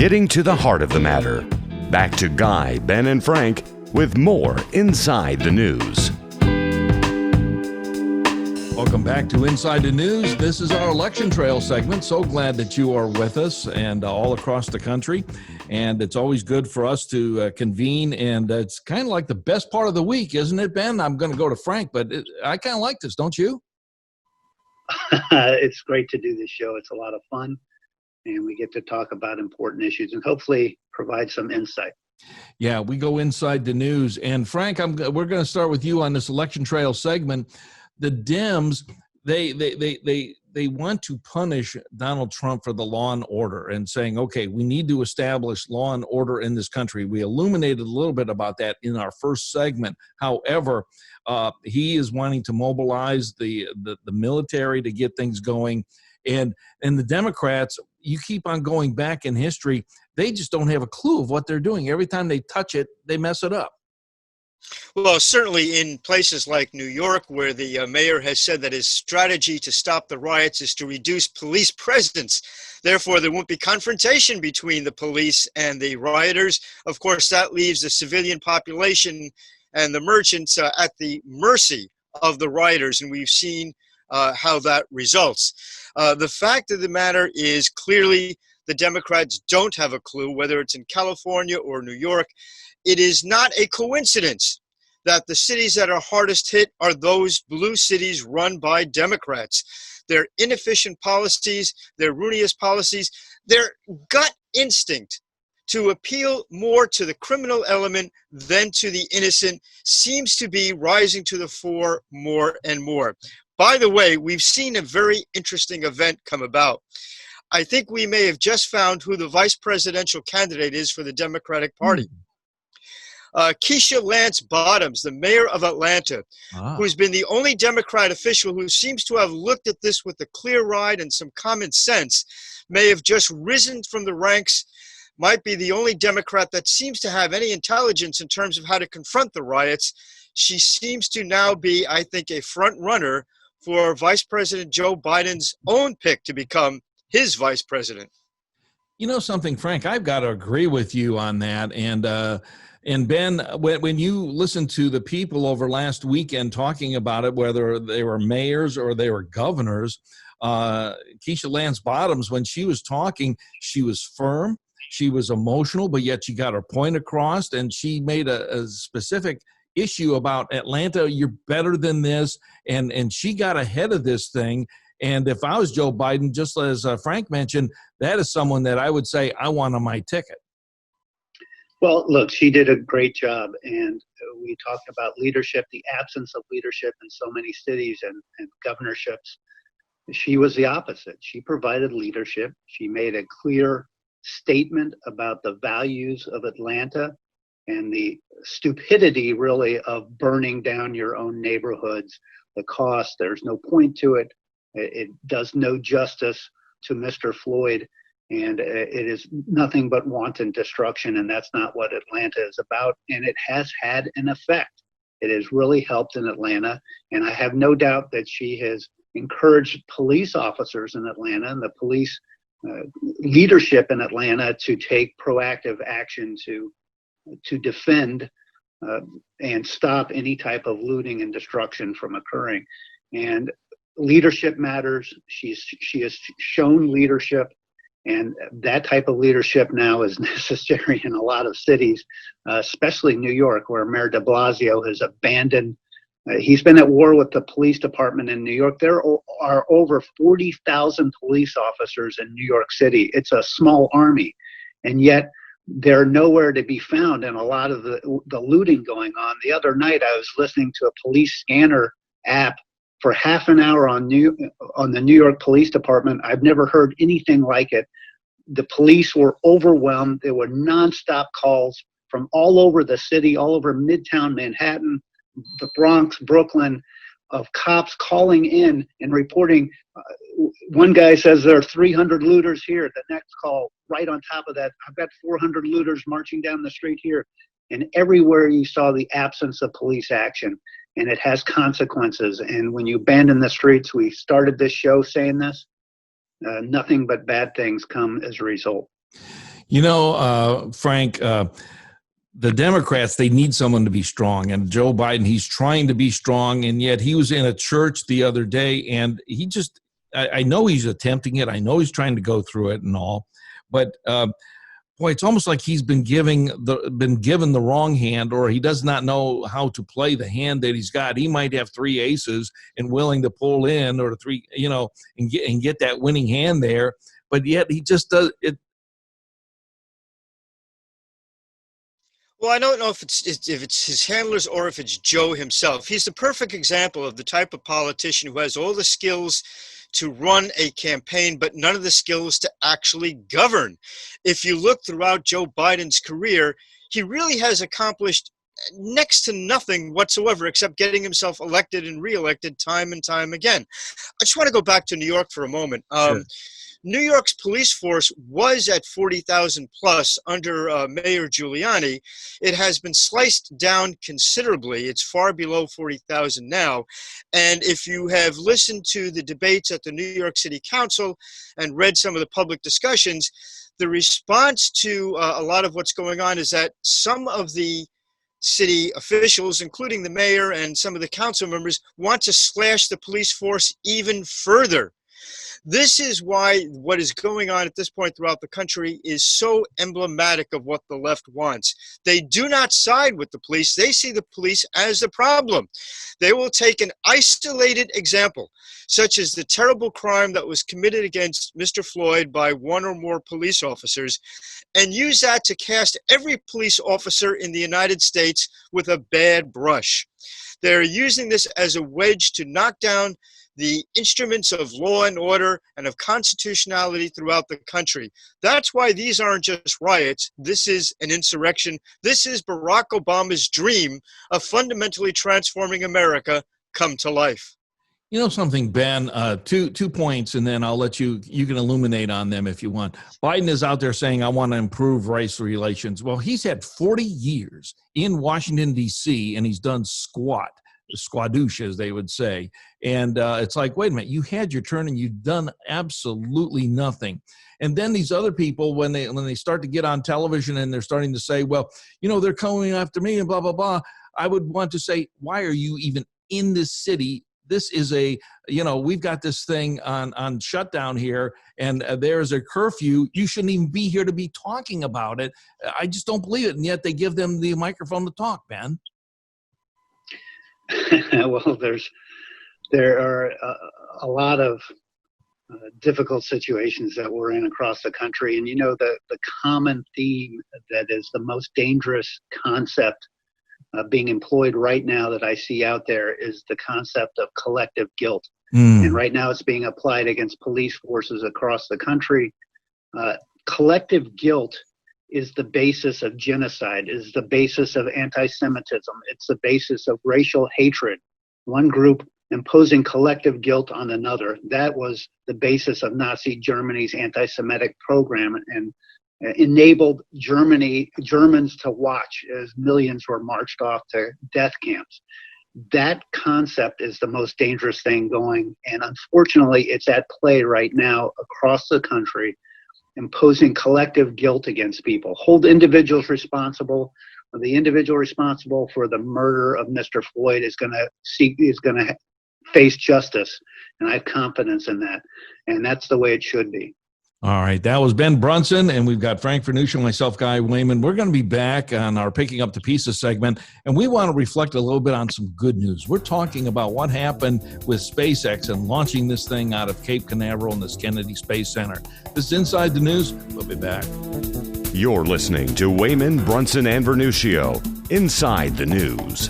Getting to the heart of the matter. Back to Guy, Ben, and Frank with more Inside the News. Welcome back to Inside the News. This is our election trail segment. So glad that you are with us and all across the country. And it's always good for us to convene. And it's kind of like the best part of the week, isn't it, Ben? I'm going to go to Frank, but I kind of like this, don't you? It's great to do this show. It's a lot of fun. And we get to talk about important issues and hopefully provide some insight. Yeah, we go inside the news. And Frank, we're going to start with you on this election trail segment. The Dems, they want to punish Donald Trump for the law and order and saying, okay, we need to establish law and order in this country. We illuminated a little bit about that in our first segment. However, he is wanting to mobilize the military to get things going. And the Democrats, you keep on going back in history, they just don't have a clue of what they're doing. Every time they touch it, they mess it up. Well, certainly in places like New York, where the mayor has said that his strategy to stop the riots is to reduce police presence. Therefore, there won't be confrontation between the police and the rioters. Of course, that leaves the civilian population and the merchants at the mercy of the rioters, and we've seen how that results. The fact of the matter is clearly the Democrats don't have a clue, whether it's in California or New York. It is not a coincidence that the cities that are hardest hit are those blue cities run by Democrats. Their inefficient policies, their ruinous policies, their gut instinct to appeal more to the criminal element than to the innocent seems to be rising to the fore more and more. By the way, we've seen a very interesting event come about. I think we may have just found who the vice presidential candidate is for the Democratic Party. Keisha Lance Bottoms, the mayor of Atlanta, who's been the only Democrat official who seems to have looked at this with a clear eye and some common sense, may have just risen from the ranks, might be the only Democrat that seems to have any intelligence in terms of how to confront the riots. She seems to now be, I think, a front runner for Vice President Joe Biden's own pick to become his vice president. You know something, Frank, I've got to agree with you on that. And Ben, when you listen to the people over last weekend talking about it, whether they were mayors or they were governors, Keisha Lance Bottoms, when she was talking, she was firm, she was emotional, but yet she got her point across, and she made a specific issue about Atlanta. You're better than this, and she got ahead of this thing. And if I was Joe Biden, just as Frank mentioned, that is someone that I would say I want on my ticket. Well, look, she did a great job, and we talked about leadership, the absence of leadership in so many cities and governorships. She was the opposite. She provided leadership. She made a clear statement about the values of Atlanta and the stupidity, really, of burning down your own neighborhoods, the cost. There's no point to it. It does no justice to Mr. Floyd. And it is nothing but wanton destruction, and that's not what Atlanta is about. And it has had an effect. It has really helped in Atlanta, and I have no doubt that she has encouraged police officers in Atlanta and the police leadership in Atlanta to take proactive action to defend and stop any type of looting and destruction from occurring. And leadership matters. She has shown leadership. And that type of leadership now is necessary in a lot of cities, especially New York, where Mayor de Blasio has abandoned. He's been at war with the police department in New York. There are over 40,000 police officers in New York City. It's a small army, and yet they're nowhere to be found in a lot of the looting going on. The other night, I was listening to a police scanner app for half an hour on the New York Police Department. I've never heard anything like it. The police were overwhelmed. There were nonstop calls from all over the city, all over Midtown Manhattan, the Bronx, Brooklyn, of cops calling in and reporting. One guy says there are 300 looters here. The next call, right on top of that, I've got 400 looters marching down the street here. And everywhere you saw the absence of police action. And it has consequences. And when you abandon the streets, we started this show saying this, nothing but bad things come as a result. Frank, the Democrats, they need someone to be strong. And Joe Biden, he's trying to be strong. And yet he was in a church the other day, and I know he's attempting it. I know he's trying to go through it and all. But, boy, it's almost like he's been given the wrong hand, or he does not know how to play the hand that he's got. He might have three aces and willing to pull in, or three, and get that winning hand there. But yet he just does it. Well, I don't know if it's his handlers or if it's Joe himself. He's the perfect example of the type of politician who has all the skills to run a campaign, but none of the skills to actually govern. If you look throughout Joe Biden's career, he really has accomplished next to nothing whatsoever except getting himself elected and reelected time and time again. I just want to go back to New York for a moment. Sure. New York's police force was at 40,000 plus under Mayor Giuliani. It has been sliced down considerably. It's far below 40,000 now. And if you have listened to the debates at the New York City Council and read some of the public discussions, the response to a lot of what's going on is that some of the city officials, including the mayor and some of the council members, want to slash the police force even further. This is why what is going on at this point throughout the country is so emblematic of what the left wants. They do not side with the police. They see the police as the problem. They will take an isolated example, such as the terrible crime that was committed against Mr. Floyd by one or more police officers, and use that to cast every police officer in the United States with a bad brush. They're using this as a wedge to knock down the instruments of law and order and of constitutionality throughout the country. That's why these aren't just riots. This is an insurrection. This is Barack Obama's dream of fundamentally transforming America come to life. You know something, Ben, two points, and then I'll let you can illuminate on them if you want. Biden is out there saying, I want to improve race relations. Well, he's had 40 years in Washington, D.C., and he's done squadouche, as they would say. And it's like, wait a minute, you had your turn and you've done absolutely nothing. And then these other people, when they start to get on television and they're starting to say, well, they're coming after me and blah, blah, blah. I would want to say, why are you even in this city? This is we've got this thing on shutdown here, and there's a curfew. You shouldn't even be here to be talking about it. I just don't believe it. And yet they give them the microphone to talk, Ben. Well, there are a lot of difficult situations that we're in across the country. And the common theme that is the most dangerous concept being employed right now that I see out there is the concept of collective guilt. And right now it's being applied against police forces across the country. Collective guilt is the basis of genocide, is the basis of anti-Semitism. It's the basis of racial hatred. One group imposing collective guilt on another. That was the basis of Nazi Germany's anti-Semitic program, and enabled Germans to watch as millions were marched off to death camps. That concept is the most dangerous thing going, and unfortunately it's at play right now across the country, imposing collective guilt against people. Hold individuals responsible. The individual responsible for the murder of Mr. Floyd is going to face justice, and I have confidence in that. And that's the way it should be. All right, that was Ben Brunson, and we've got Frank Vernuccio, myself, Guy Wehman. We're going to be back on our Picking Up the Pieces segment, and we want to reflect a little bit on some good news. We're talking about what happened with SpaceX and launching this thing out of Cape Canaveral and this Kennedy Space Center. This is Inside the News. We'll be back. You're listening to Wehman, Brunson, and Vernuccio, Inside the News.